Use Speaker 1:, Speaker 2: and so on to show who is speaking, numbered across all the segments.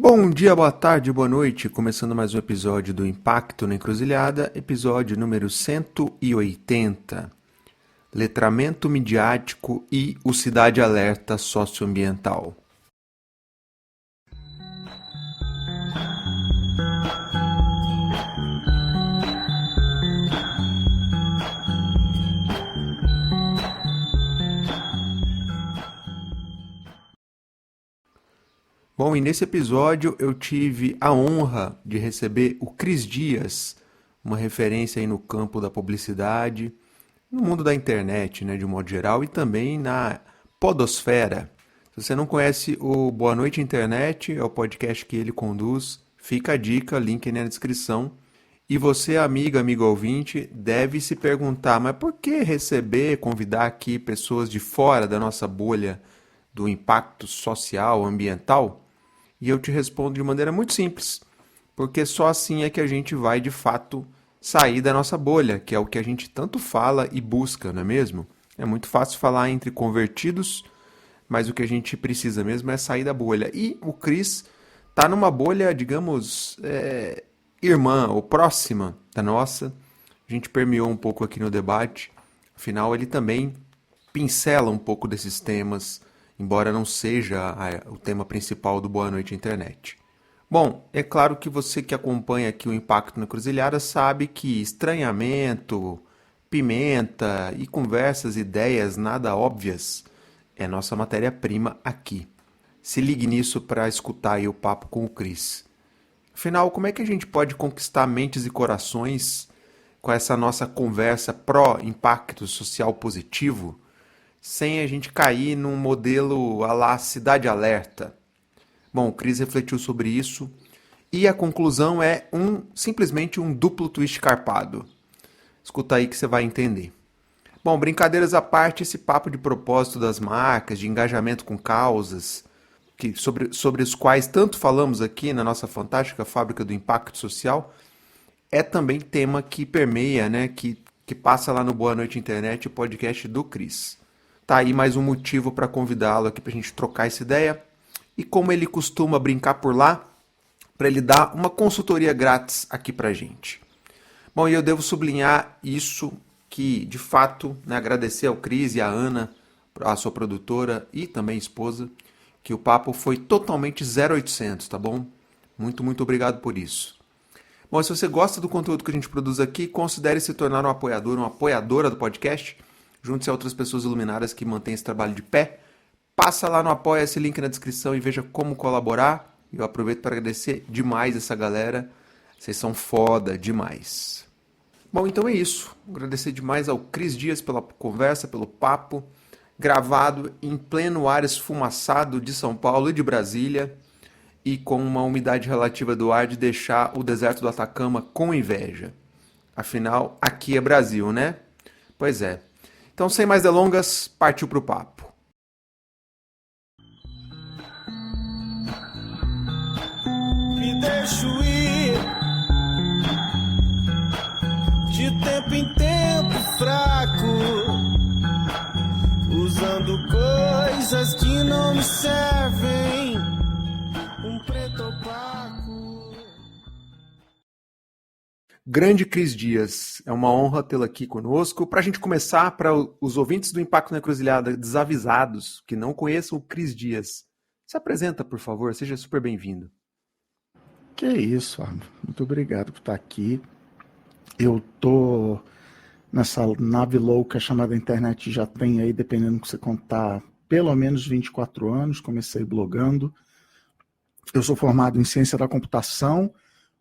Speaker 1: Bom dia, boa tarde, boa noite. Começando mais um episódio do Impacto na Encruzilhada, episódio número 180. Letramento midiático e o Cidade Alerta socioambiental. Bom, e nesse episódio eu tive a honra de receber o Cris Dias, uma referência aí no campo da publicidade, no mundo da internet, né, de um modo geral, e também na podosfera. Se você não conhece o Boa Noite Internet, é o podcast que ele conduz, fica a dica, link aí na descrição. E você, amigo ouvinte, deve se perguntar, mas por que receber, convidar aqui pessoas de fora da nossa bolha do impacto social, ambiental? E eu te respondo de maneira muito simples, porque só assim é que a gente vai, de fato, sair da nossa bolha, que é o que a gente tanto fala e busca, não é mesmo? É muito fácil falar entre convertidos, mas o que a gente precisa mesmo é sair da bolha. E o Cris está numa bolha, digamos, irmã ou próxima da nossa. A gente permeou um pouco aqui no debate, afinal ele também pincela um pouco desses temas, embora não seja o tema principal do Boa Noite Internet. Bom, é claro que você que acompanha aqui o Impacto na Encruzilhada sabe que estranhamento, pimenta e conversas, ideias nada óbvias é nossa matéria-prima aqui. Se ligue nisso para escutar aí o papo com o Cris. Afinal, como é que a gente pode conquistar mentes e corações com essa nossa conversa pró-impacto social positivo, sem a gente cair num modelo à la Cidade Alerta? Bom, o Cris refletiu sobre isso e a conclusão é simplesmente um duplo twist carpado. Escuta aí que você vai entender. Bom, brincadeiras à parte, esse papo de propósito das marcas, de engajamento com causas, sobre os quais tanto falamos aqui na nossa fantástica fábrica do impacto social, é também tema que permeia, né, que passa lá no Boa Noite Internet, o podcast do Cris. Tá aí mais um motivo para convidá-lo aqui para a gente trocar essa ideia. E como ele costuma brincar por lá, para ele dar uma consultoria grátis aqui para a gente. Bom, e eu devo sublinhar isso, que de fato, né, agradecer ao Cris e à Ana, a sua produtora e também esposa, que o papo foi totalmente 0800, tá bom? Muito, muito obrigado por isso. Bom, se você gosta do conteúdo que a gente produz aqui, considere se tornar um apoiador, uma apoiadora do podcast. Junte-se a outras pessoas iluminadas que mantêm esse trabalho de pé. Passa lá no Apoia, esse link na descrição e veja como colaborar. Eu aproveito para agradecer demais essa galera. Vocês são foda demais. Bom, então é isso. Agradecer demais ao Cris Dias pela conversa, pelo papo, gravado em pleno ar esfumaçado de São Paulo e de Brasília, e com uma umidade relativa do ar de deixar o deserto do Atacama com inveja. Afinal, aqui é Brasil, né? Pois é. Então, sem mais delongas, partiu pro papo.
Speaker 2: Me deixo ir de tempo em tempo fraco, usando coisas que não me servem, um preto opaco.
Speaker 1: Grande Cris Dias, é uma honra tê-lo aqui conosco. Para a gente começar, para os ouvintes do Impacto na Encruzilhada desavisados, que não conheçam o Cris Dias, se apresenta, por favor, seja super bem-vindo.
Speaker 3: Que isso, Arno. Muito obrigado por estar aqui. Eu tô nessa nave louca chamada internet já tem aí, dependendo do que você contar, pelo menos 24 anos. Comecei blogando. Eu sou formado em ciência da computação,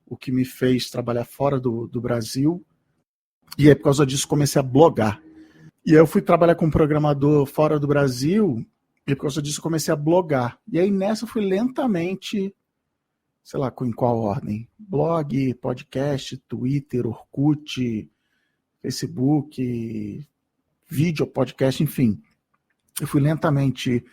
Speaker 3: o que me fez trabalhar fora do Brasil. E aí, por causa disso, comecei a blogar. E aí eu fui trabalhar com um programador fora do Brasil, e por causa disso comecei a blogar. E aí nessa eu fui lentamente, sei lá em qual ordem, blog, podcast, Twitter, Orkut, Facebook, vídeo, podcast, enfim. Eu fui lentamente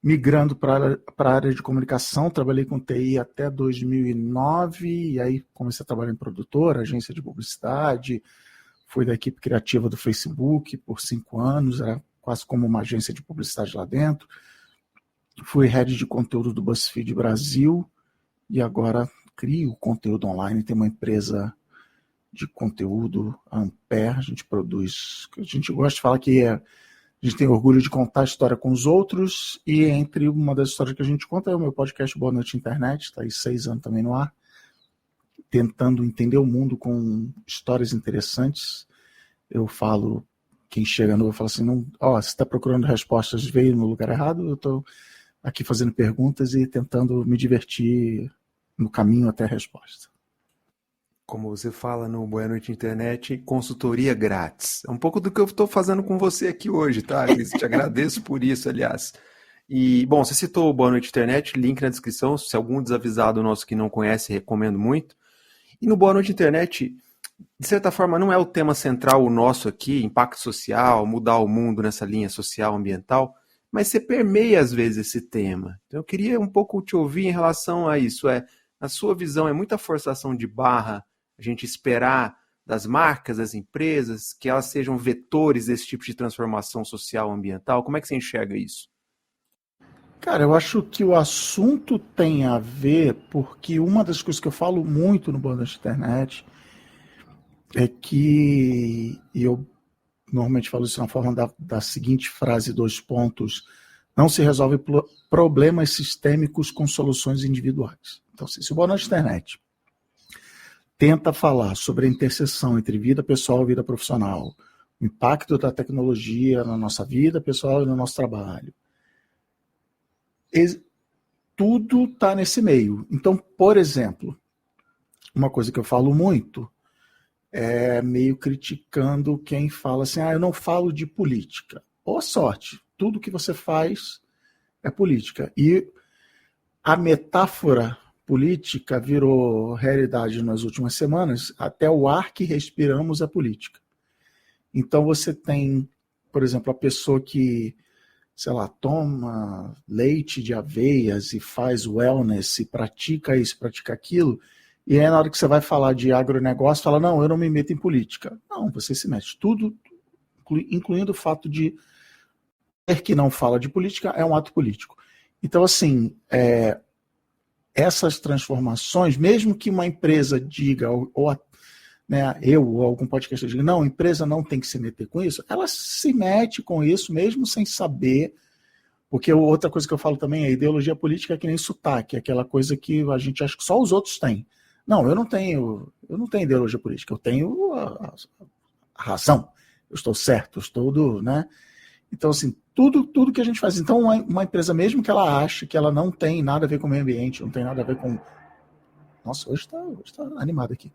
Speaker 3: migrando para a área de comunicação, trabalhei com TI até 2009, e aí comecei a trabalhar em produtora, agência de publicidade, fui da equipe criativa do Facebook por 5 anos, era quase como uma agência de publicidade lá dentro. Fui head de conteúdo do BuzzFeed Brasil, e agora crio conteúdo online. Tem uma empresa de conteúdo, a Ampere, a gente produz, a gente gosta de falar que a gente tem orgulho de contar a história com os outros, e entre uma das histórias que a gente conta é o meu podcast Boa Noite Internet, está aí 6 anos também no ar, tentando entender o mundo com histórias interessantes. Eu falo, quem chega novo fala assim, não, você está procurando respostas, veio no lugar errado, eu estou aqui fazendo perguntas e tentando me divertir no caminho até a resposta.
Speaker 1: Como você fala no Boa Noite Internet, consultoria grátis. É um pouco do que eu estou fazendo com você aqui hoje, tá? Te agradeço por isso, aliás. E, bom, você citou o Boa Noite Internet, link na descrição. Se algum desavisado nosso que não conhece, recomendo muito. E no Boa Noite Internet, de certa forma, não é o tema central o nosso aqui, impacto social, mudar o mundo nessa linha social, ambiental, mas você permeia às vezes esse tema. Então eu queria um pouco te ouvir em relação a isso. Na sua visão, é muita forçação de barra a gente esperar das marcas, das empresas, que elas sejam vetores desse tipo de transformação social ambiental? Como é que você enxerga isso?
Speaker 3: Cara, eu acho que o assunto tem a ver, porque uma das coisas que eu falo muito no Boa Noite Internet é que, e eu normalmente falo isso na forma da seguinte frase, 2 pontos, não se resolve problemas sistêmicos com soluções individuais. Então, se o Boa Noite Internet tenta falar sobre a interseção entre vida pessoal e vida profissional, o impacto da tecnologia na nossa vida pessoal e no nosso trabalho, tudo está nesse meio. Então, por exemplo, uma coisa que eu falo muito é meio criticando quem fala assim, eu não falo de política. Boa sorte, tudo que você faz é política. E a metáfora política virou realidade nas últimas semanas, até o ar que respiramos é política. Então você tem, por exemplo, a pessoa que, sei lá, toma leite de aveias e faz wellness e pratica isso, pratica aquilo, e aí na hora que você vai falar de agronegócio, fala, não, eu não me meto em política. Não, você se mete. Tudo, incluindo o fato de ter que não fala de política, é um ato político. Então, assim, essas transformações, mesmo que uma empresa diga, eu ou algum podcast diga, não, a empresa não tem que se meter com isso, ela se mete com isso mesmo sem saber, porque outra coisa que eu falo também é ideologia política é que nem sotaque, é aquela coisa que a gente acha que só os outros têm. Não, eu não tenho ideologia política, eu tenho a razão, eu estou certo, eu estou né? Então, assim, tudo que a gente faz. Então, uma empresa, mesmo que ela ache que ela não tem nada a ver com o meio ambiente, não tem nada a ver com... Nossa, hoje está animado aqui.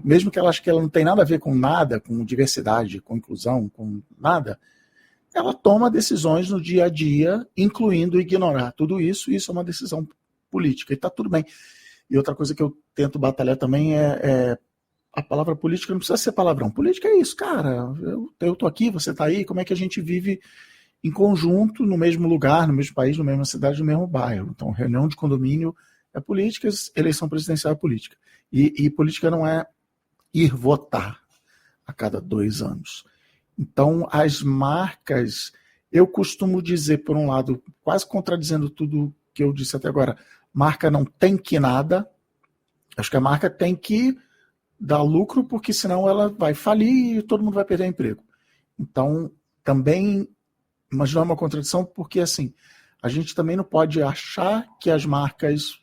Speaker 3: Mesmo que ela ache que ela não tem nada a ver com nada, com diversidade, com inclusão, com nada, ela toma decisões no dia a dia, incluindo ignorar tudo isso. Isso é uma decisão política, e está tudo bem. E outra coisa que eu tento batalhar também é a palavra política não precisa ser palavrão. Política é isso, cara. Eu tô aqui, você tá aí, como é que a gente vive em conjunto, no mesmo lugar, no mesmo país, na mesma cidade, no mesmo bairro. Então, reunião de condomínio é política, eleição presidencial é política. E política não é ir votar a cada 2 anos. Então, as marcas, eu costumo dizer, por um lado, quase contradizendo tudo que eu disse até agora, marca não tem que nada, acho que a marca tem que dar lucro, porque senão ela vai falir e todo mundo vai perder o emprego. Então, também, mas não é uma contradição, porque assim, a gente também não pode achar que as marcas,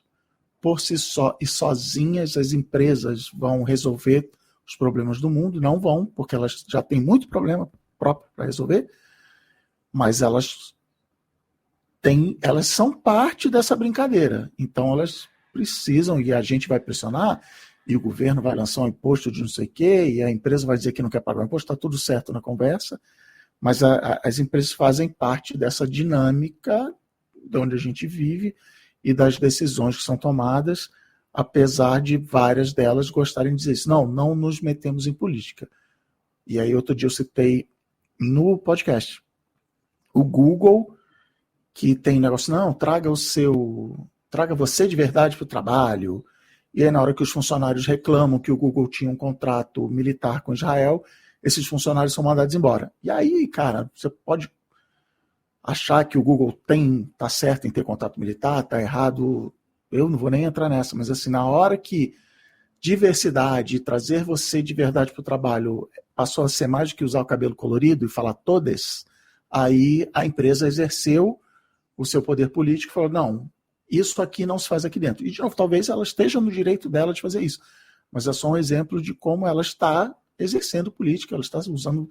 Speaker 3: por si só e sozinhas, as empresas vão resolver os problemas do mundo. Não vão, porque elas já têm muito problema próprio para resolver, mas elas são parte dessa brincadeira. Então, elas precisam, e a gente vai pressionar, e o governo vai lançar um imposto de não sei o quê, e a empresa vai dizer que não quer pagar o imposto, está tudo certo na conversa, mas as empresas fazem parte dessa dinâmica de onde a gente vive e das decisões que são tomadas, apesar de várias delas gostarem de dizer isso. Não nos metemos em política. E aí outro dia eu citei no podcast o Google, que tem negócio, não, traga você de verdade para o trabalho. E aí, na hora que os funcionários reclamam que o Google tinha um contrato militar com Israel, esses funcionários são mandados embora. E aí, cara, você pode achar que o Google tá certo em ter contrato militar, tá errado eu não vou nem entrar nessa, mas assim, na hora que diversidade, trazer você de verdade para o trabalho, passou a ser mais do que usar o cabelo colorido e falar todas, aí a empresa exerceu o seu poder político e falou, não, isso aqui não se faz aqui dentro. E, de novo, talvez ela esteja no direito dela de fazer isso, mas é só um exemplo de como ela está exercendo política, ela está usando,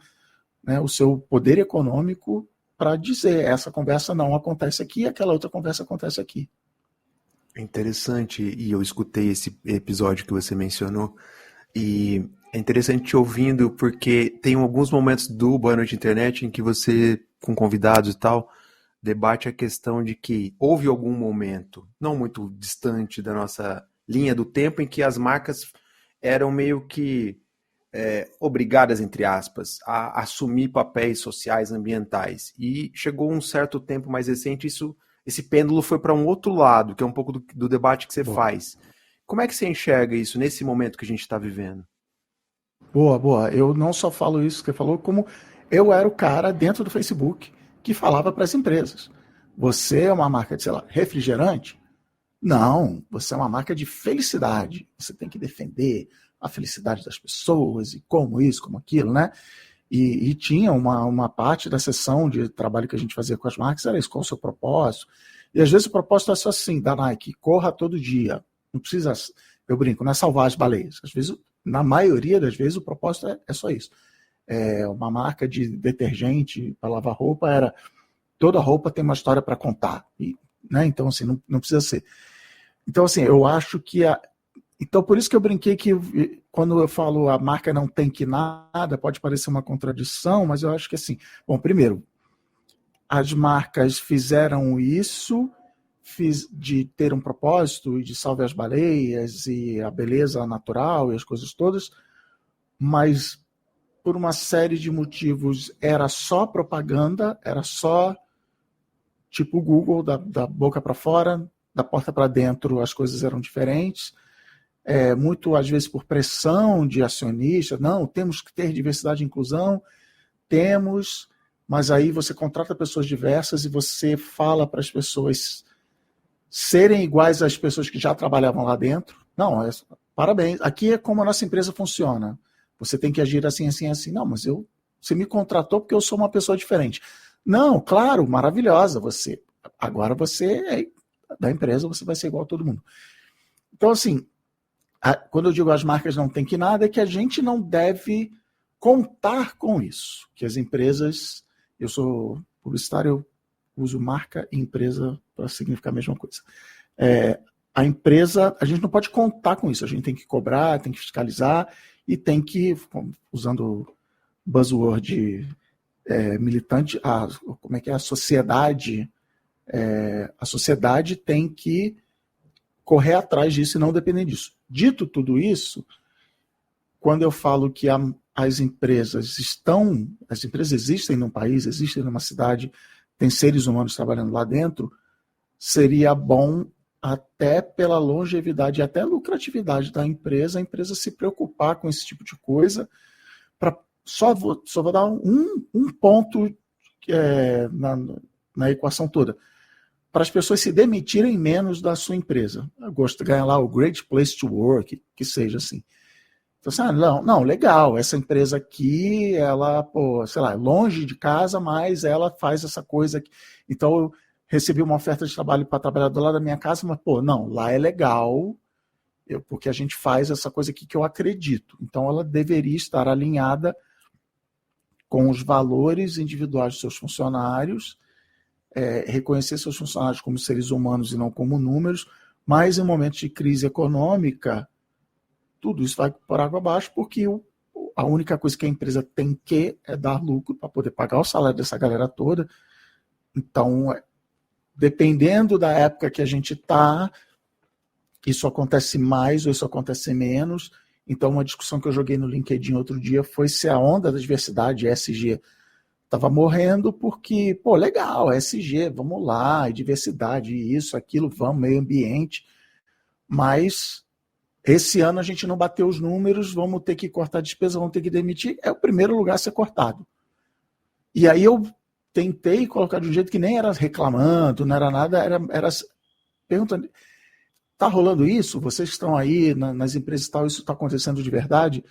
Speaker 3: né, o seu poder econômico para dizer, essa conversa não acontece aqui, aquela outra conversa acontece aqui.
Speaker 1: Interessante, e eu escutei esse episódio que você mencionou, e é interessante te ouvindo, porque tem alguns momentos do Boa Noite Internet em que você, com convidados e tal, debate a questão de que houve algum momento, não muito distante da nossa linha do tempo, em que as marcas eram meio que obrigadas, entre aspas, a assumir papéis sociais, ambientais. E chegou um certo tempo mais recente, esse pêndulo foi para um outro lado, que é um pouco do debate que você faz. Como é que você enxerga isso nesse momento que a gente está vivendo?
Speaker 3: Boa, boa. Eu não só falo isso que você falou, como eu era o cara dentro do Facebook que falava para as empresas. Você é uma marca de, sei lá, refrigerante? Não, você é uma marca de felicidade. Você tem que defender a felicidade das pessoas e como isso, como aquilo, né? E tinha uma parte da sessão de trabalho que a gente fazia com as marcas, era isso, qual o seu propósito? E às vezes o propósito é só assim, da Nike, corra todo dia. Não precisa, eu brinco, não é salvar as baleias. Às vezes, na maioria das vezes, o propósito é só isso. Uma marca de detergente para lavar roupa era, toda roupa tem uma história para contar. E, né? Então, assim, não precisa ser. Então, assim, eu acho que então, por isso que eu brinquei que quando eu falo a marca não tem que nada, pode parecer uma contradição, mas eu acho que assim, bom, primeiro, as marcas fizeram isso de ter um propósito e de salve as baleias e a beleza natural e as coisas todas, mas por uma série de motivos era só propaganda, era só tipo o Google, da boca para fora, da porta para dentro as coisas eram diferentes. Muito, às vezes, por pressão de acionista, não, temos que ter diversidade e inclusão, temos, mas aí você contrata pessoas diversas e você fala para as pessoas serem iguais às pessoas que já trabalhavam lá dentro. Não, parabéns, aqui é como a nossa empresa funciona, você tem que agir assim, assim, assim. Não, mas você me contratou porque eu sou uma pessoa diferente. Não, claro, maravilhosa, agora você é da empresa, você vai ser igual a todo mundo. Então, assim, quando eu digo as marcas não tem que nada, é que a gente não deve contar com isso. Que as empresas, eu sou publicitário, eu uso marca e empresa para significar a mesma coisa. A empresa, a gente não pode contar com isso, a gente tem que cobrar, tem que fiscalizar e tem que, usando buzzword militante, como é que é? A sociedade tem que correr atrás disso e não depender disso. Dito tudo isso, quando eu falo que as empresas existem num país, existem numa cidade, tem seres humanos trabalhando lá dentro, seria bom até pela longevidade e até lucratividade da empresa, a empresa se preocupar com esse tipo de coisa. Só vou dar um ponto na equação toda. Para as pessoas se demitirem menos da sua empresa. Eu gosto de ganhar lá o Great Place to Work, que seja assim. Então, assim, não, legal, essa empresa aqui, ela, sei lá, longe de casa, mas ela faz essa coisa aqui. Então, eu recebi uma oferta de trabalho para trabalhar do lado da minha casa, mas, não, lá é legal, porque a gente faz essa coisa aqui que eu acredito. Então, ela deveria estar alinhada com os valores individuais dos seus funcionários, reconhecer seus funcionários como seres humanos e não como números, mas em momentos de crise econômica, tudo isso vai por água abaixo, porque a única coisa que a empresa tem que é dar lucro para poder pagar o salário dessa galera toda. Então, dependendo da época que a gente está, isso acontece mais ou isso acontece menos. Então, uma discussão que eu joguei no LinkedIn outro dia foi se a onda da diversidade ESG estava morrendo porque, legal, ESG, vamos lá, diversidade, isso, aquilo, vamos, meio ambiente, mas esse ano a gente não bateu os números, vamos ter que cortar despesa, vamos ter que demitir, é o primeiro lugar a ser cortado. E aí eu tentei colocar de um jeito que nem era reclamando, não era nada, era perguntando, está rolando isso? Vocês que estão aí nas empresas e tal, isso está acontecendo de verdade?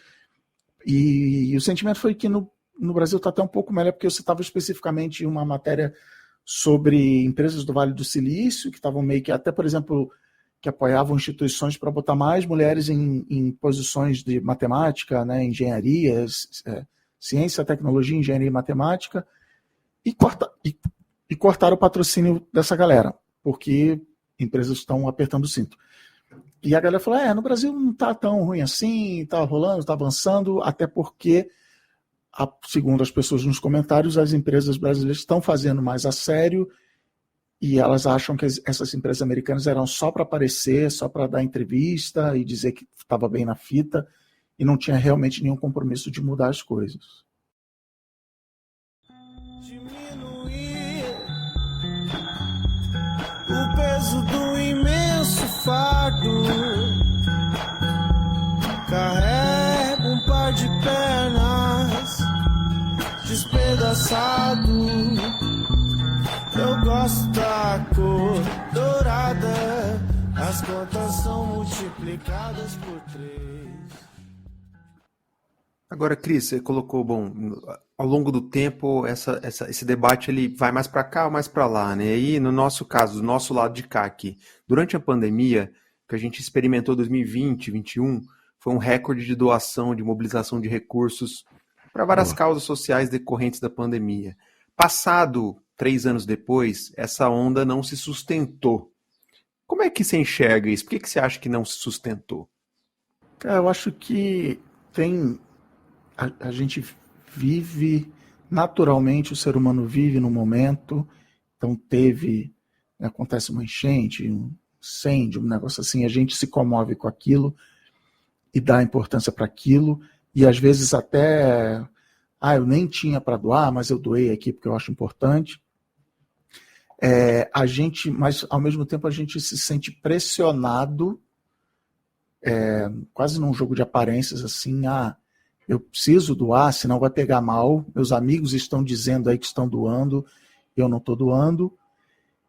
Speaker 3: E o sentimento foi que no Brasil está até um pouco melhor, porque eu citava especificamente uma matéria sobre empresas do Vale do Silício, que estavam meio que, até por exemplo, que apoiavam instituições para botar mais mulheres em posições de matemática, né, engenharia, ciência, tecnologia, engenharia e matemática, e cortaram o patrocínio dessa galera, porque empresas estão apertando o cinto. E a galera falou, no Brasil não está tão ruim assim, está rolando, está avançando, até porque, segundo as pessoas nos comentários, as empresas brasileiras estão fazendo mais a sério e elas acham que essas empresas americanas eram só para aparecer, só para dar entrevista e dizer que estava bem na fita e não tinha realmente nenhum compromisso de mudar as coisas.
Speaker 2: Diminuir o peso do imenso fardo. Carrego um par de pernas despedaçado. Eu gosto da cor dourada. As contas são multiplicadas por 3.
Speaker 1: Agora, Cris, você colocou, bom, ao longo do tempo, esse debate ele vai mais para cá ou mais para lá, né? E aí, no nosso caso, do nosso lado de cá aqui, durante a pandemia, que a gente experimentou 2020, 2021, foi um recorde de doação, de mobilização de recursos para várias causas sociais decorrentes da pandemia. Passado 3 anos depois, essa onda não se sustentou. Como é que você enxerga isso? Por que você acha que não se sustentou?
Speaker 3: Cara, eu acho que a gente vive, naturalmente, o ser humano vive no momento, então acontece uma enchente, um incêndio, um negócio assim, a gente se comove com aquilo e dá importância para aquilo, e às vezes até, eu nem tinha para doar, mas eu doei aqui porque eu acho importante. Mas ao mesmo tempo a gente se sente pressionado, quase num jogo de aparências, assim, eu preciso doar, senão vai pegar mal, meus amigos estão dizendo aí que estão doando, eu não estou doando,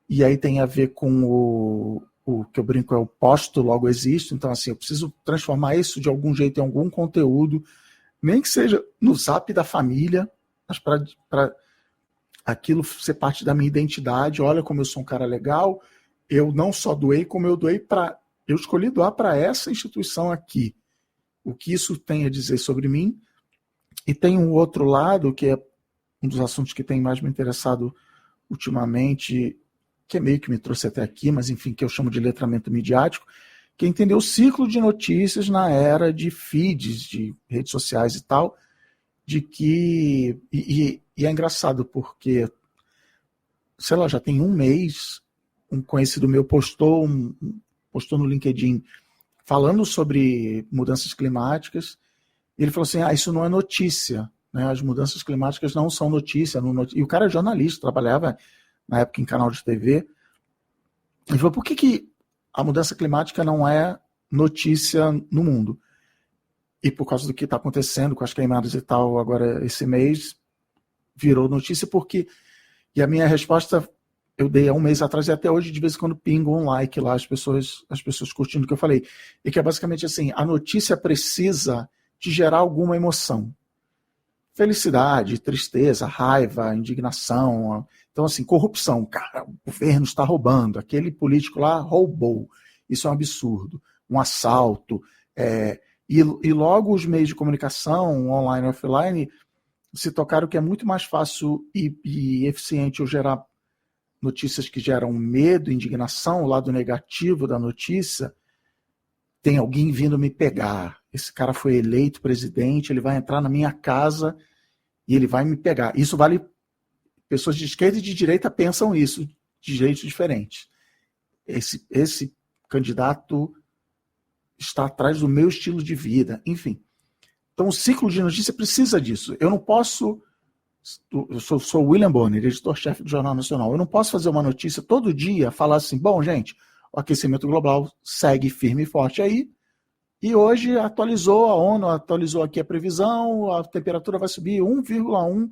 Speaker 3: e aí tem a ver com o que eu brinco é o posto, logo existo, então assim, eu preciso transformar isso de algum jeito em algum conteúdo, nem que seja no zap da família, mas para aquilo ser parte da minha identidade. Olha como eu sou um cara legal, eu não só doei, como eu doei eu escolhi doar para essa instituição aqui. O que isso tem a dizer sobre mim. E tem um outro lado, que é um dos assuntos que tem mais me interessado ultimamente, que é meio que me trouxe até aqui, mas enfim, que eu chamo de letramento midiático, que é entender o ciclo de notícias na era de feeds, de redes sociais e tal, de que... E é engraçado porque, sei lá, já tem um mês, um conhecido meu postou no LinkedIn falando sobre mudanças climáticas, e ele falou assim, isso não é notícia, né? As mudanças climáticas não são notícia. E o cara é jornalista, trabalhava na época em canal de TV. Ele falou, por que a mudança climática não é notícia no mundo? E por causa do que está acontecendo com as queimadas e tal, agora esse mês, virou notícia porque... E a minha resposta eu dei há um mês atrás e até hoje, de vez em quando, pingo um like lá, as pessoas curtindo o que eu falei. E que é basicamente assim, a notícia precisa de gerar alguma emoção. Felicidade, tristeza, raiva, indignação. Então, assim, corrupção. Cara, o governo está roubando. Aquele político lá roubou. Isso é um absurdo. Um assalto. E logo os meios de comunicação, online e offline, se tocaram que é muito mais fácil e eficiente eu gerar notícias que geram medo, indignação, o lado negativo da notícia. Tem alguém vindo me pegar. Esse cara foi eleito presidente, ele vai entrar na minha casa e ele vai me pegar. Isso vale... Pessoas de esquerda e de direita pensam isso de jeitos diferentes. Esse candidato está atrás do meu estilo de vida. Enfim. Então o ciclo de notícia precisa disso. Eu não posso... Eu sou o William Bonner, editor-chefe do Jornal Nacional. Eu não posso fazer uma notícia todo dia, falar assim, bom, gente, o aquecimento global segue firme e forte aí, e hoje a ONU atualizou aqui a previsão, a temperatura vai subir 1,1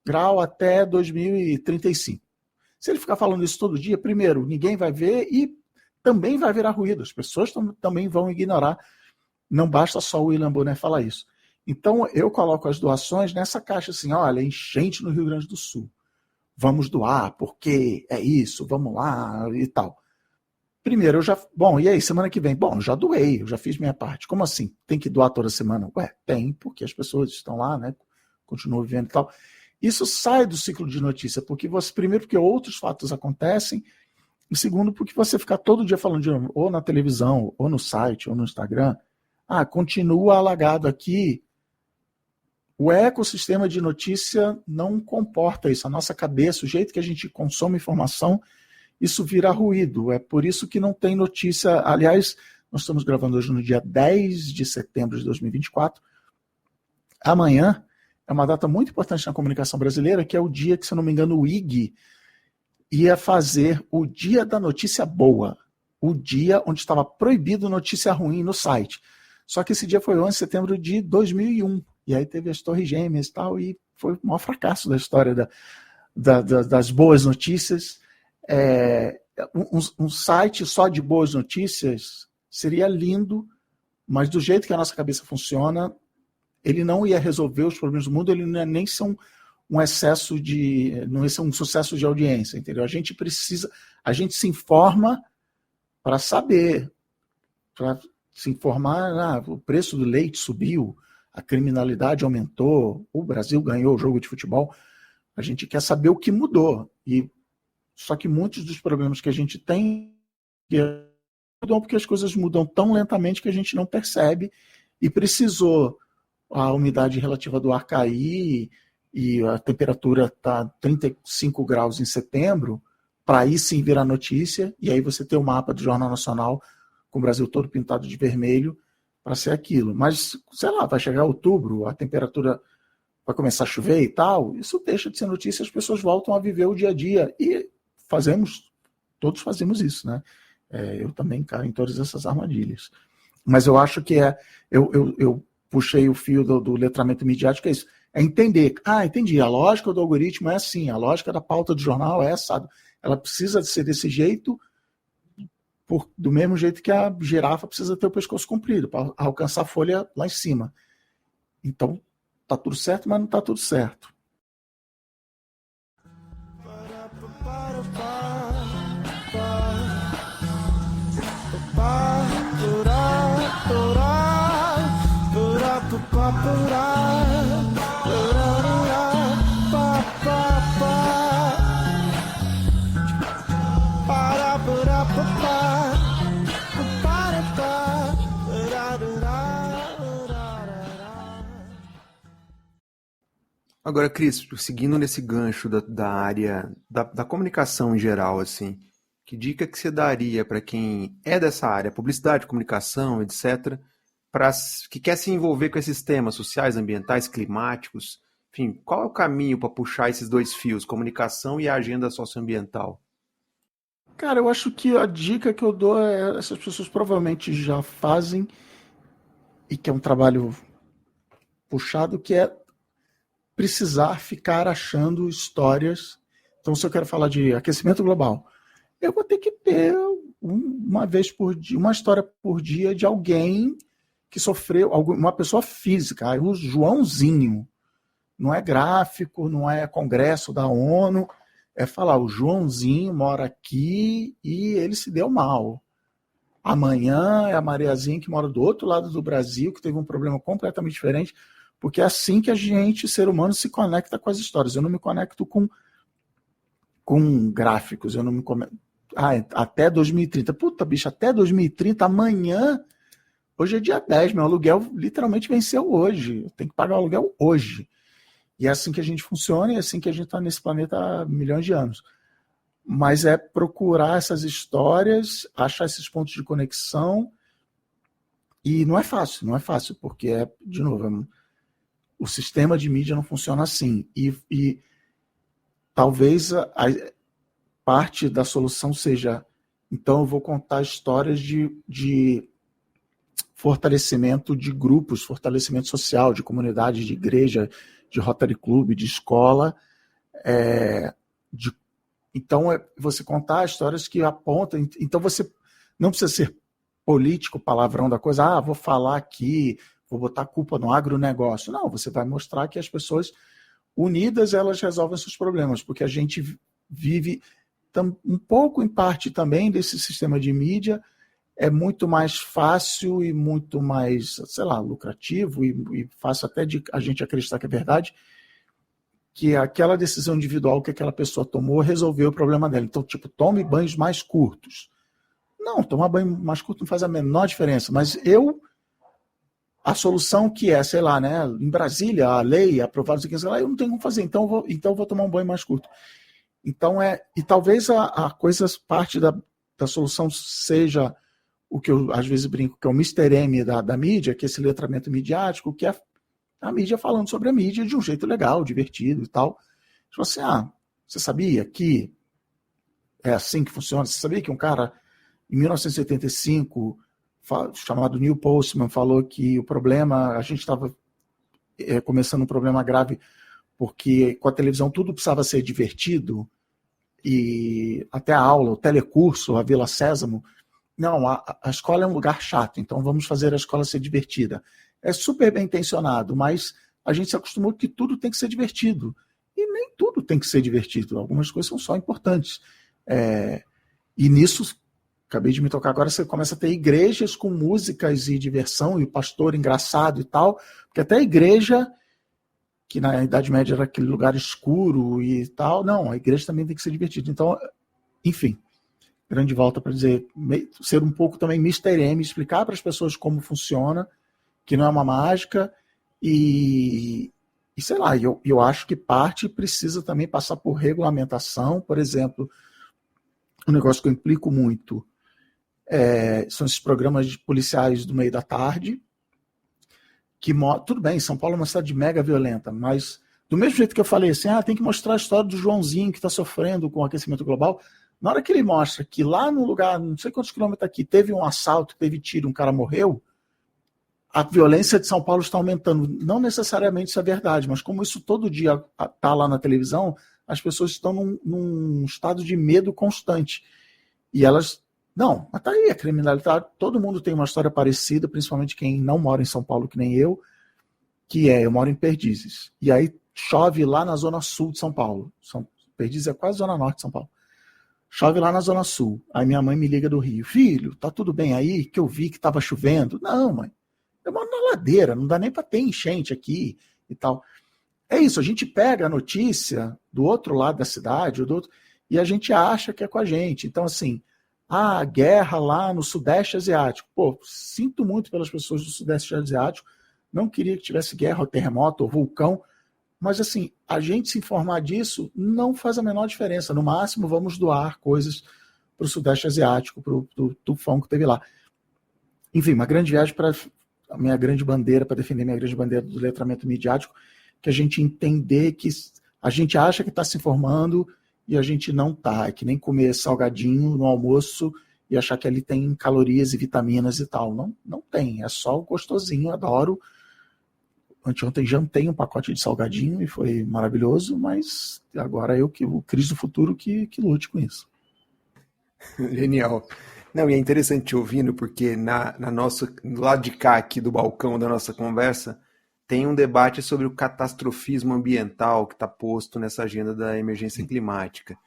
Speaker 3: grau até 2035. Se ele ficar falando isso todo dia, primeiro, ninguém vai ver, e também vai virar ruído, as pessoas também vão ignorar. Não basta só o William Bonner falar isso. Então, eu coloco as doações nessa caixa assim, olha, enchente no Rio Grande do Sul. Vamos doar, porque é isso, vamos lá e tal. Primeiro, bom, e aí, semana que vem? Bom, eu já doei, eu já fiz minha parte. Como assim? Tem que doar toda semana? Ué, tem, porque as pessoas estão lá, né? Continuam vivendo e tal. Isso sai do ciclo de notícia, primeiro, porque outros fatos acontecem, e segundo, porque você ficar todo dia falando de novo, ou na televisão, ou no site, ou no Instagram, continua alagado aqui. O ecossistema de notícia não comporta isso. A nossa cabeça, o jeito que a gente consome informação, isso vira ruído. É por isso que não tem notícia. Aliás, nós estamos gravando hoje no dia 10 de setembro de 2024. Amanhã é uma data muito importante na comunicação brasileira, que é o dia que, se eu não me engano, o IG ia fazer o dia da notícia boa. O dia onde estava proibido notícia ruim no site. Só que esse dia foi 11 de setembro de 2001. E aí teve as Torres Gêmeas e tal, e foi o maior fracasso da história das boas notícias. Um site só de boas notícias seria lindo, mas do jeito que a nossa cabeça funciona, ele não ia resolver os problemas do mundo, ele não ia nem ser um excesso não ia ser um sucesso de audiência, entendeu? A gente se informa para saber, para se informar, o preço do leite subiu, a criminalidade aumentou, o Brasil ganhou o jogo de futebol. A gente quer saber o que mudou. Só que muitos dos problemas que a gente tem mudam porque as coisas mudam tão lentamente que a gente não percebe, e precisou a umidade relativa do ar cair e a temperatura está 35 graus em setembro, para aí sim virar notícia, e aí você ter o mapa do Jornal Nacional com o Brasil todo pintado de vermelho para ser aquilo. Mas, sei lá, vai chegar outubro, a temperatura vai começar a chover e tal, isso deixa de ser notícia, as pessoas voltam a viver o dia a dia. E todos fazemos isso, né? Eu também caio em todas essas armadilhas. Mas eu acho que eu puxei o fio do letramento midiático, é isso. É entender. Entendi, a lógica do algoritmo é assim, a lógica da pauta do jornal é essa. Ela precisa ser desse jeito, do mesmo jeito que a girafa precisa ter o pescoço comprido, para alcançar a folha lá em cima. Então, tá tudo certo, mas não tá tudo certo.
Speaker 1: Agora, Cris, seguindo nesse gancho da área da comunicação em geral, assim, que dica que você daria para quem é dessa área, publicidade, comunicação, etc., que quer se envolver com esses temas sociais, ambientais, climáticos? Enfim, qual é o caminho para puxar esses dois fios, comunicação e a agenda socioambiental?
Speaker 3: Cara, eu acho que a dica que eu dou essas pessoas provavelmente já fazem, e que é um trabalho puxado, que é precisar ficar achando histórias. Então, se eu quero falar de aquecimento global, eu vou ter que ter uma vez por dia, uma história por dia de alguém que sofreu, uma pessoa física, o Joãozinho. Não é gráfico, não é congresso da ONU, é falar, o Joãozinho mora aqui e ele se deu mal. Amanhã é a Mariazinha que mora do outro lado do Brasil, que teve um problema completamente diferente, porque é assim que a gente, ser humano, se conecta com as histórias. Eu não me conecto com gráficos, eu não me conecto... até 2030. Puta, bicho, até 2030, amanhã... Hoje é dia 10, meu aluguel literalmente venceu hoje. Eu tenho que pagar o aluguel hoje. E é assim que a gente funciona, e é assim que a gente está nesse planeta há milhões de anos. Mas é procurar essas histórias, achar esses pontos de conexão, e não é fácil, porque de novo, o sistema de mídia não funciona assim. E talvez a parte da solução seja, então eu vou contar histórias de fortalecimento de grupos, fortalecimento social, de comunidade, de igreja, de Rotary Club, de escola. Então, você contar histórias que apontam. Então, você Não precisa ser político, palavrão da coisa, vou falar aqui, vou botar a culpa no agronegócio. Não, você vai mostrar que as pessoas unidas, elas resolvem seus problemas, porque a gente vive um pouco, em parte também, desse sistema de mídia, é muito mais fácil e muito mais, sei lá, lucrativo e fácil até de a gente acreditar que é verdade, que aquela decisão individual que aquela pessoa tomou resolveu o problema dela. Então, tipo, tome banhos mais curtos. Não, tomar banho mais curto não faz a menor diferença, mas a solução que é, sei lá, né, em Brasília, a lei aprovada, eu não tenho como fazer, então eu vou tomar um banho mais curto. Então, e talvez a coisa, parte da solução seja o que eu às vezes brinco, que é o Mr. M da mídia, que é esse letramento midiático, que é a mídia falando sobre a mídia de um jeito legal, divertido e tal. Tipo assim, você sabia que é assim que funciona? Você sabia que um cara, em 1985, chamado Neil Postman, falou que o problema, a gente estava começando um problema grave, porque com a televisão tudo precisava ser divertido, e até a aula, o telecurso, a Vila Sésamo, não, a escola é um lugar chato, então vamos fazer a escola ser divertida. É super bem intencionado, mas a gente se acostumou que tudo tem que ser divertido. E nem tudo tem que ser divertido. Algumas coisas são só importantes. E nisso, acabei de me tocar agora, você começa a ter igrejas com músicas e diversão, e o pastor engraçado e tal, porque até a igreja, que na Idade Média era aquele lugar escuro e tal, não, a igreja também tem que ser divertida. Então, enfim, grande volta para dizer, ser um pouco também Mr. M, explicar para as pessoas como funciona, que não é uma mágica, e sei lá, eu acho que parte precisa também passar por regulamentação. Por exemplo, um negócio que eu implico muito são esses programas de policiais do meio da tarde, que tudo bem, São Paulo é uma cidade mega violenta, mas do mesmo jeito que eu falei assim, tem que mostrar a história do Joãozinho que está sofrendo com o aquecimento global, na hora que ele mostra que lá no lugar, não sei quantos quilômetros aqui, teve um assalto, teve tiro, um cara morreu, a violência de São Paulo está aumentando. Não necessariamente isso é verdade, mas como isso todo dia está lá na televisão, as pessoas estão num estado de medo constante. E elas... Não, mas tá aí a criminalidade. Todo mundo tem uma história parecida, principalmente quem não mora em São Paulo, que nem eu, eu moro em Perdizes. E aí chove lá na zona sul de São Paulo. Perdizes é quase zona norte de São Paulo. Chove lá na zona sul. Aí minha mãe me liga do Rio. Filho, tá tudo bem aí? Que eu vi que tava chovendo. Não, mãe. Eu moro na ladeira, não dá nem para ter enchente aqui e tal. É isso, a gente pega a notícia do outro lado da cidade, e a gente acha que é com a gente. Então, assim, a guerra lá no Sudeste Asiático. Pô, sinto muito pelas pessoas do Sudeste Asiático, não queria que tivesse guerra, ou terremoto, ou vulcão, mas, assim, a gente se informar disso não faz a menor diferença. No máximo, vamos doar coisas para o Sudeste Asiático, para o tufão que teve lá. Enfim, uma grande viagem para a minha grande bandeira, para defender minha grande bandeira do letramento midiático, que a gente entender que a gente acha que está se informando e a gente não está. É que nem comer salgadinho no almoço e achar que ali tem calorias e vitaminas e tal. Não tem, é só o gostosinho, adoro. Anteontem jantei um pacote de salgadinho e foi maravilhoso, mas agora o Cris do futuro que lute com isso.
Speaker 1: Genial. Não, e é interessante te ouvindo, porque do lado de cá aqui do balcão da nossa conversa, tem um debate sobre o catastrofismo ambiental que está posto nessa agenda da emergência climática,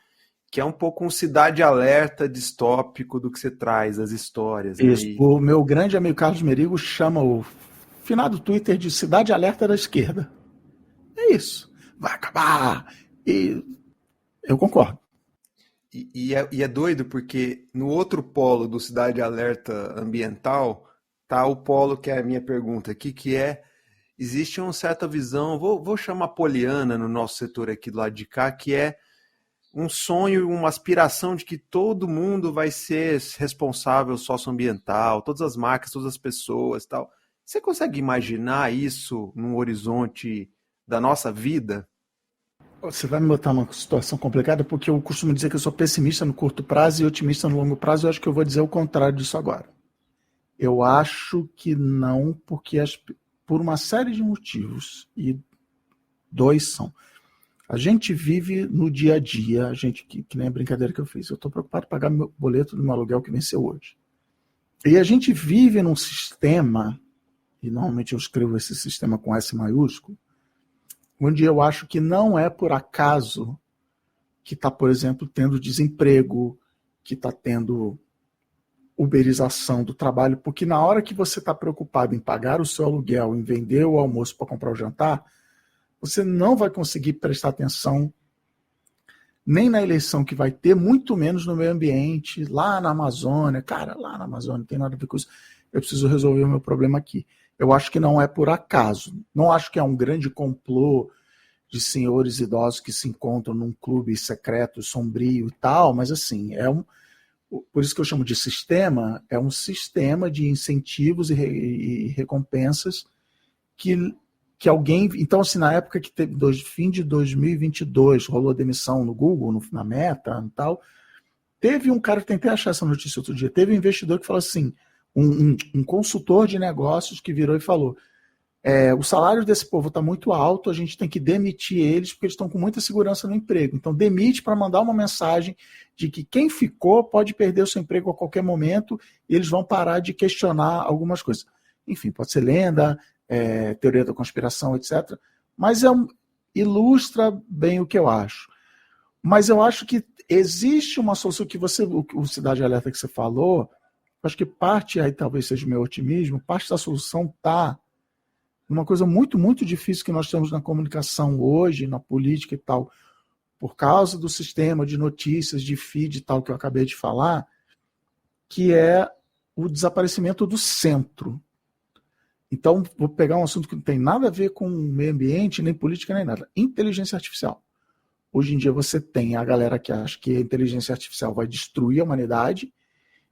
Speaker 1: que é um pouco um cidade alerta distópico do que você traz, as histórias.
Speaker 3: Isso,
Speaker 1: né?
Speaker 3: o meu grande amigo Carlos Merigo chama o finado Twitter de cidade alerta da esquerda. É isso, vai acabar. E eu concordo.
Speaker 1: E é doido porque no outro polo do Cidade Alerta Ambiental tá o polo que é a minha pergunta aqui, que existe uma certa visão, vou chamar poliana no nosso setor aqui do lado de cá, que é um sonho, uma aspiração de que todo mundo vai ser responsável socioambiental, todas as marcas, todas as pessoas, tal. Você consegue imaginar isso num horizonte da nossa vida?
Speaker 3: Você vai me botar numa situação complicada, porque eu costumo dizer que eu sou pessimista no curto prazo e otimista no longo prazo. Eu acho que eu vou dizer o contrário disso agora. Eu acho que não, porque por uma série de motivos, e dois são. A gente vive no dia a dia, que nem a brincadeira que eu fiz. Eu estou preocupado em pagar meu boleto do meu aluguel que venceu hoje. E a gente vive num sistema, e normalmente eu escrevo esse sistema com S maiúsculo, onde eu acho que não é por acaso que está, por exemplo, tendo desemprego, que está tendo uberização do trabalho, porque na hora que você está preocupado em pagar o seu aluguel, em vender o almoço para comprar o jantar, você não vai conseguir prestar atenção nem na eleição que vai ter, muito menos no meio ambiente, lá na Amazônia. Cara, lá na Amazônia não tem nada a ver com isso. Eu preciso resolver o meu problema aqui. Eu acho que não é por acaso. Não acho que é um grande complô de senhores idosos que se encontram num clube secreto, sombrio e tal, mas assim, por isso que eu chamo de sistema, é um sistema de incentivos e recompensas que alguém... Então, assim, na época que teve, fim de 2022, rolou a demissão no Google, na Meta e tal, teve um cara, tentei achar essa notícia outro dia, teve um investidor que falou assim, um consultor de negócios que virou e falou, o salário desse povo está muito alto, a gente tem que demitir eles porque eles estão com muita segurança no emprego. Então, demite para mandar uma mensagem de que quem ficou pode perder o seu emprego a qualquer momento e eles vão parar de questionar algumas coisas. Enfim, pode ser lenda, teoria da conspiração, etc. Mas ilustra bem o que eu acho. Mas eu acho que existe uma solução que o Cidade Alerta que você falou, acho que parte, aí talvez seja o meu otimismo, parte da solução está numa coisa muito, muito difícil que nós temos na comunicação hoje, na política e tal, por causa do sistema de notícias, de feed e tal que eu acabei de falar, que é o desaparecimento do centro. Então, vou pegar um assunto que não tem nada a ver com meio ambiente, nem política, nem nada. Inteligência artificial. Hoje em dia você tem a galera que acha que a inteligência artificial vai destruir a humanidade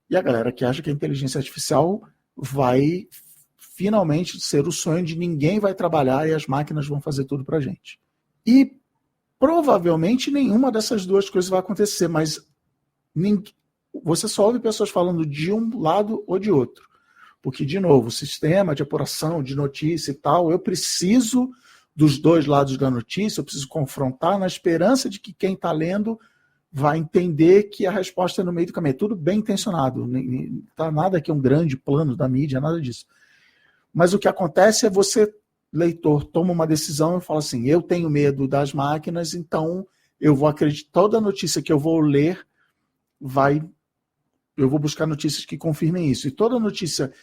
Speaker 3: e a galera que acha que a inteligência artificial vai finalmente ser o sonho de ninguém vai trabalhar e as máquinas vão fazer tudo pra gente. E provavelmente nenhuma dessas duas coisas vai acontecer, mas você só ouve pessoas falando de um lado ou de outro. Porque, de novo, o sistema de apuração, de notícia e tal, eu preciso dos dois lados da notícia, eu preciso confrontar na esperança de que quem está lendo vai entender que a resposta é no meio do caminho. É tudo bem intencionado, não está nada aqui um grande plano da mídia, nada disso. Mas o que acontece é você, leitor, toma uma decisão e fala assim, eu tenho medo das máquinas, então eu vou acreditar, toda notícia que eu vou ler eu vou buscar notícias que confirmem isso. E toda notícia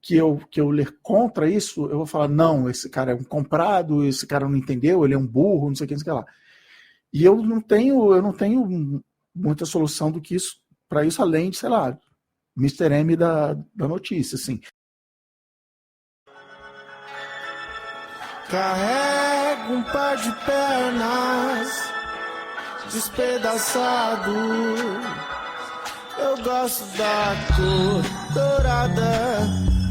Speaker 3: que eu ler contra isso, eu vou falar, não, esse cara é um comprado, esse cara não entendeu, ele é um burro, não sei o que, não sei o que lá. E eu não tenho muita solução do que isso, para isso, além de, sei lá, Mr. M da notícia, assim.
Speaker 2: Carrego um par de pernas despedaçado. Eu gosto da cor dourada.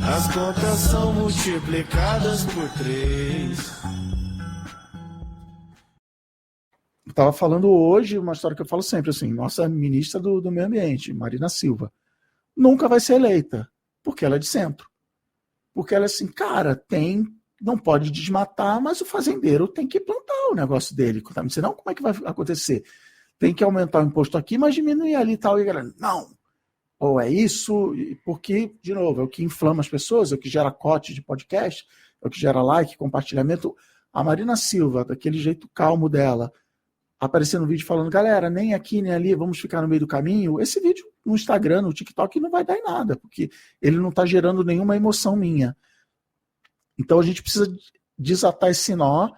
Speaker 2: As contas são multiplicadas por 3.
Speaker 3: Eu estava falando hoje uma história que eu falo sempre, assim, nossa ministra do Meio Ambiente, Marina Silva, nunca vai ser eleita, porque ela é de centro. Porque ela é assim, cara, não pode desmatar, mas o fazendeiro tem que plantar o negócio dele. Senão, como é que vai acontecer? Tem que aumentar o imposto aqui, mas diminuir ali e tal. E a galera, não. Ou é isso, porque, de novo, é o que inflama as pessoas, é o que gera corte de podcast, é o que gera like, compartilhamento. A Marina Silva, daquele jeito calmo dela, aparecendo no vídeo falando, galera, nem aqui nem ali, vamos ficar no meio do caminho. Esse vídeo no Instagram, no TikTok, não vai dar em nada, porque ele não está gerando nenhuma emoção minha. Então a gente precisa desatar esse nó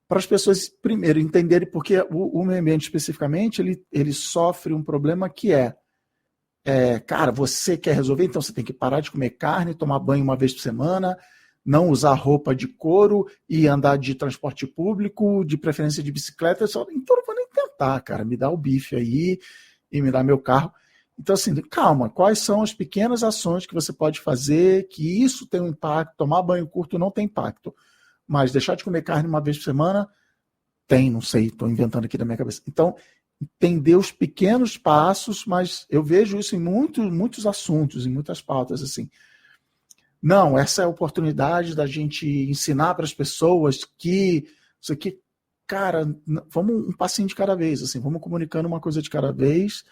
Speaker 3: para as pessoas, primeiro, entenderem, porque o meio ambiente especificamente, ele sofre um problema que cara, você quer resolver, então você tem que parar de comer carne, tomar banho uma vez por semana, não usar roupa de couro e andar de transporte público, de preferência de bicicleta. Então eu vou nem tentar, cara, me dá o bife aí e me dá meu carro. Então, assim, calma, quais são as pequenas ações que você pode fazer, que isso tem um impacto, tomar banho curto não tem impacto, mas deixar de comer carne uma vez por semana, tem, não sei, estou inventando aqui da minha cabeça. Então, entender os pequenos passos, mas eu vejo isso em muitos assuntos, em muitas pautas, assim. Não, essa é a oportunidade da gente ensinar para as pessoas que isso aqui, cara, vamos um passinho de cada vez, assim, vamos comunicando uma coisa de cada vez,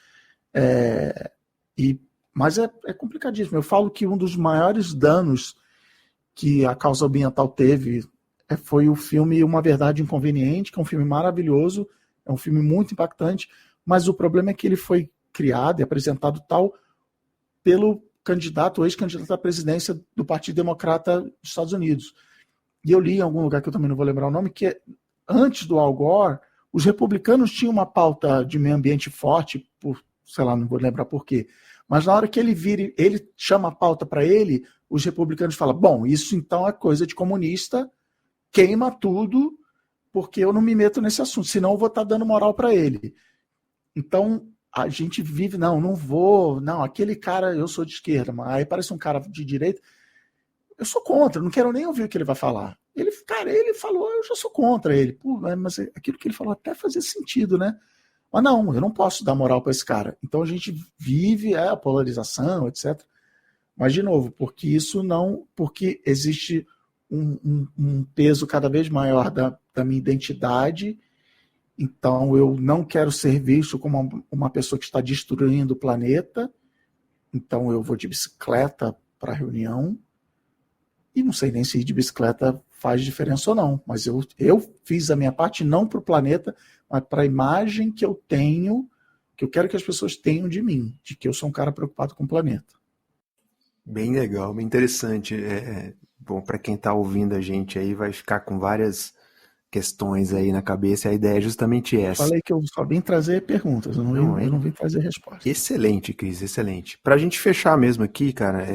Speaker 3: e Mas é complicadíssimo. Eu falo que um dos maiores danos que a causa ambiental teve foi o filme Uma Verdade Inconveniente, que é um filme maravilhoso, é um filme muito impactante, mas o problema é que ele foi criado e apresentado tal pelo candidato, ex-candidato à presidência do Partido Democrata dos Estados Unidos. E eu li em algum lugar, que eu também não vou lembrar o nome, que antes do Al Gore, os republicanos tinham uma pauta de meio ambiente forte, por, sei lá, não vou lembrar por quê, mas na hora que ele vira, ele chama a pauta para ele, os republicanos falam, bom, isso então é coisa de comunista, queima tudo, porque eu não me meto nesse assunto, senão eu vou estar dando moral para ele. Então, a gente vive, não vou, não, aquele cara, eu sou de esquerda, mas aí parece um cara de direita, eu sou contra, não quero nem ouvir o que ele vai falar. Ele falou, eu já sou contra ele. Pô, mas aquilo que ele falou até fazia sentido, né? Mas não, eu não posso dar moral para esse cara. Então a gente vive a polarização, etc. Mas, de novo, porque existe um peso cada vez maior da minha identidade, então eu não quero ser visto como uma pessoa que está destruindo o planeta, então eu vou de bicicleta para a reunião, e não sei nem se ir de bicicleta faz diferença ou não, mas eu fiz a minha parte não para o planeta, mas para a imagem que eu tenho, que eu quero que as pessoas tenham de mim, de que eu sou um cara preocupado com o planeta.
Speaker 1: Bem legal, bem interessante. Bom, para quem está ouvindo a gente aí, vai ficar com várias questões aí na cabeça, e a ideia é justamente essa.
Speaker 3: Falei que eu só vim trazer perguntas, eu não vim trazer respostas.
Speaker 1: Excelente, Cris, excelente. Para a gente fechar mesmo aqui, cara,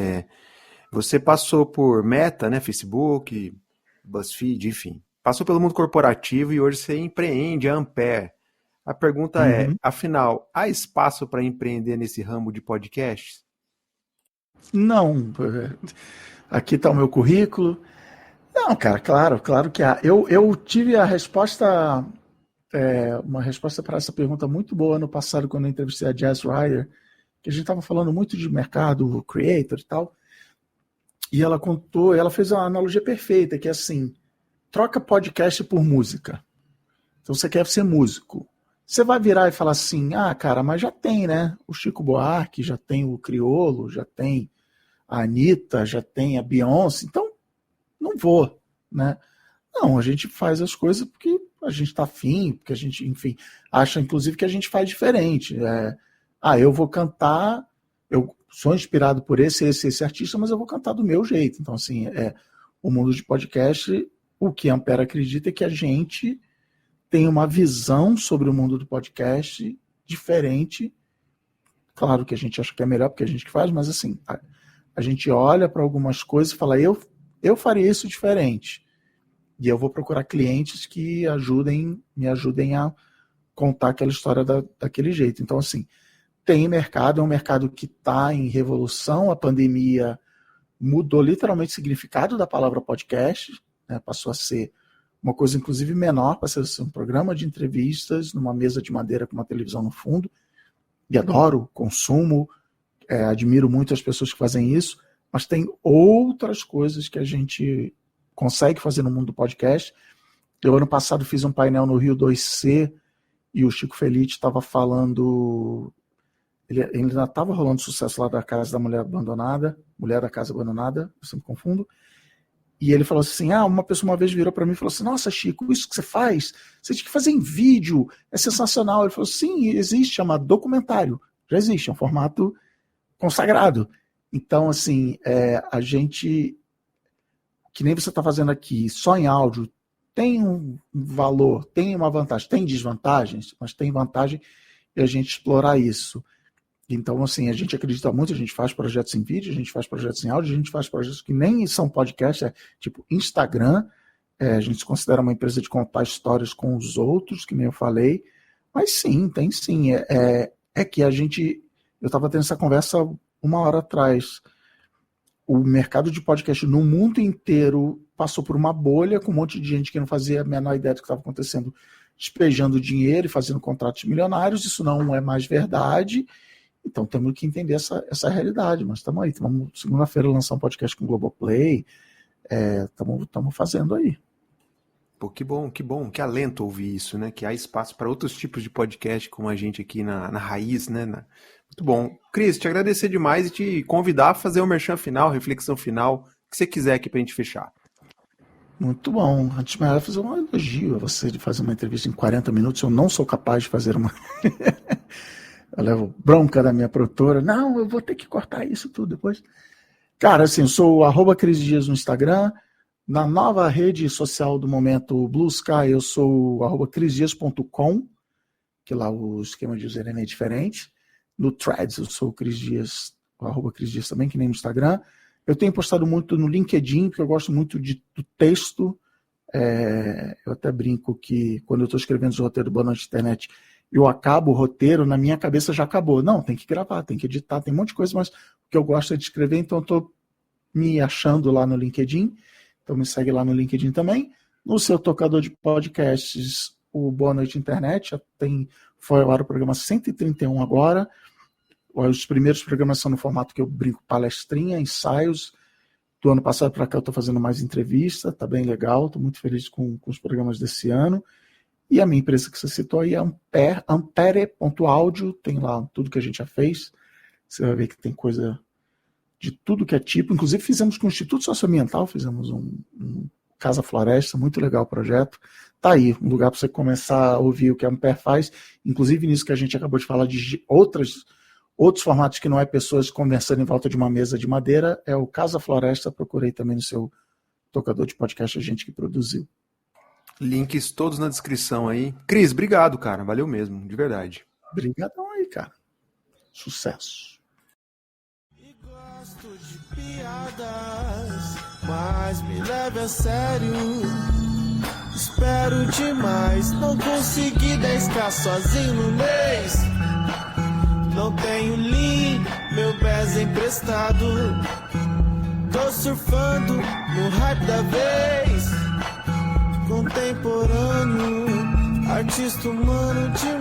Speaker 1: você passou por Meta, né, Facebook, BuzzFeed, enfim. Passou pelo mundo corporativo e hoje você empreende a Ampere. A pergunta é, afinal, há espaço para empreender nesse ramo de podcasts?
Speaker 3: Não, aqui está o meu currículo. Não, cara, claro que há. Eu tive a resposta, uma resposta para essa pergunta muito boa ano passado, quando eu entrevistei a Jazz Ryder, que a gente estava falando muito de mercado creator e tal, e ela fez uma analogia perfeita, que é assim, troca podcast por música. Então você quer ser músico. Você vai virar e falar assim, cara, mas já tem, né? O Chico Buarque, já tem o Criolo, já tem a Anitta, já tem a Beyoncé, então não vou, né? Não, a gente faz as coisas porque a gente está afim, porque a gente, enfim, acha inclusive que a gente faz diferente. Eu vou cantar, eu sou inspirado por esse artista, mas eu vou cantar do meu jeito. Então, assim, o mundo de podcast, o que a Ampere acredita é que a gente tem uma visão sobre o mundo do podcast diferente. Claro que a gente acha que é melhor porque a gente que faz, mas assim, a gente olha para algumas coisas e fala, eu faria isso diferente. E eu vou procurar clientes que me ajudem a contar aquela história daquele jeito. Então, assim, tem mercado, é um mercado que está em revolução, a pandemia mudou literalmente o significado da palavra podcast, né? Passou a ser uma coisa inclusive menor, passou a ser um programa de entrevistas numa mesa de madeira com uma televisão no fundo, e adoro, consumo, admiro muito as pessoas que fazem isso, mas tem outras coisas que a gente consegue fazer no mundo do podcast. Eu, ano passado, fiz um painel no Rio 2C e o Chico Felice estava falando... Ele ainda estava rolando sucesso lá da Casa da Mulher Abandonada, Mulher da Casa Abandonada, eu sempre confundo. E ele falou assim, uma pessoa uma vez virou para mim e falou assim, nossa, Chico, isso que você faz, você tinha que fazer em vídeo, é sensacional. Ele falou, sim, existe, chama documentário, já existe, é um formato consagrado. Então, assim, a gente, que nem você está fazendo aqui, só em áudio, tem um valor, tem uma vantagem, tem desvantagens, mas tem vantagem de a gente explorar isso. Então, assim, a gente acredita muito, a gente faz projetos em vídeo, a gente faz projetos em áudio, a gente faz projetos que nem são podcast, tipo Instagram, a gente se considera uma empresa de contar histórias com os outros, que nem eu falei, mas sim, tem sim. Que a gente, eu estava tendo essa conversa uma hora atrás, o mercado de podcast no mundo inteiro passou por uma bolha com um monte de gente que não fazia a menor ideia do que estava acontecendo, despejando dinheiro e fazendo contratos milionários, isso não é mais verdade. Então temos que entender essa realidade, mas estamos aí, segunda-feira lançar um podcast com o Globoplay, estamos fazendo aí.
Speaker 1: Pô, que bom, que alento ouvir isso, né? Que há espaço para outros tipos de podcast como a gente aqui na Raiz, né? Muito bom. Cris, te agradecer demais e te convidar a fazer o merchan final, reflexão final, o que você quiser aqui pra gente fechar.
Speaker 3: Muito bom. Antes de mais, fazer um elogio a você de fazer uma entrevista em 40 minutos. Eu não sou capaz de fazer uma. Eu levo bronca da minha produtora. Não, eu vou ter que cortar isso tudo depois. Cara, assim, eu sou o @Cris Dias no Instagram. Na nova rede social do momento, Blue Sky, eu sou o @crisdias.com, que lá o esquema de username é diferente. No Threads, eu sou o Cris Dias, o @Cris Dias também, que nem no Instagram. Eu tenho postado muito no LinkedIn, porque eu gosto muito do texto. Eu até brinco que quando eu estou escrevendo os roteiros do Boa Noite Internet, eu acabo o roteiro, na minha cabeça já acabou. Não, tem que gravar, tem que editar, tem um monte de coisa, mas o que eu gosto é de escrever, então eu estou me achando lá no LinkedIn. Então me segue lá no LinkedIn também. No seu tocador de podcasts, o Boa Noite Internet, foi ao ar o programa 131 agora. Os primeiros programas são no formato que eu brinco, palestrinha, ensaios. Do ano passado para cá eu estou fazendo mais entrevista, está bem legal, estou muito feliz com os programas desse ano. E a minha empresa que você citou aí é Ampere.audio, tem lá tudo que a gente já fez. Você vai ver que tem coisa de tudo que é tipo. Inclusive fizemos com o Instituto Socioambiental, fizemos um Casa Floresta, muito legal o projeto. Tá aí, um lugar para você começar a ouvir o que a Ampere faz. Inclusive nisso que a gente acabou de falar de outros formatos que não é pessoas conversando em volta de uma mesa de madeira, é o Casa Floresta, procurei também no seu tocador de podcast, a gente que produziu.
Speaker 1: Links todos na descrição aí. Cris, obrigado, cara. Valeu mesmo, de verdade.
Speaker 3: Obrigadão aí, cara. Sucesso.
Speaker 2: E gosto de piadas, mas me leve a sério. Espero demais, não consegui 10k sozinho no mês. Não tenho Lean, meu BES é emprestado. Tô surfando no hype da vez. Contemporâneo, artista humano demais.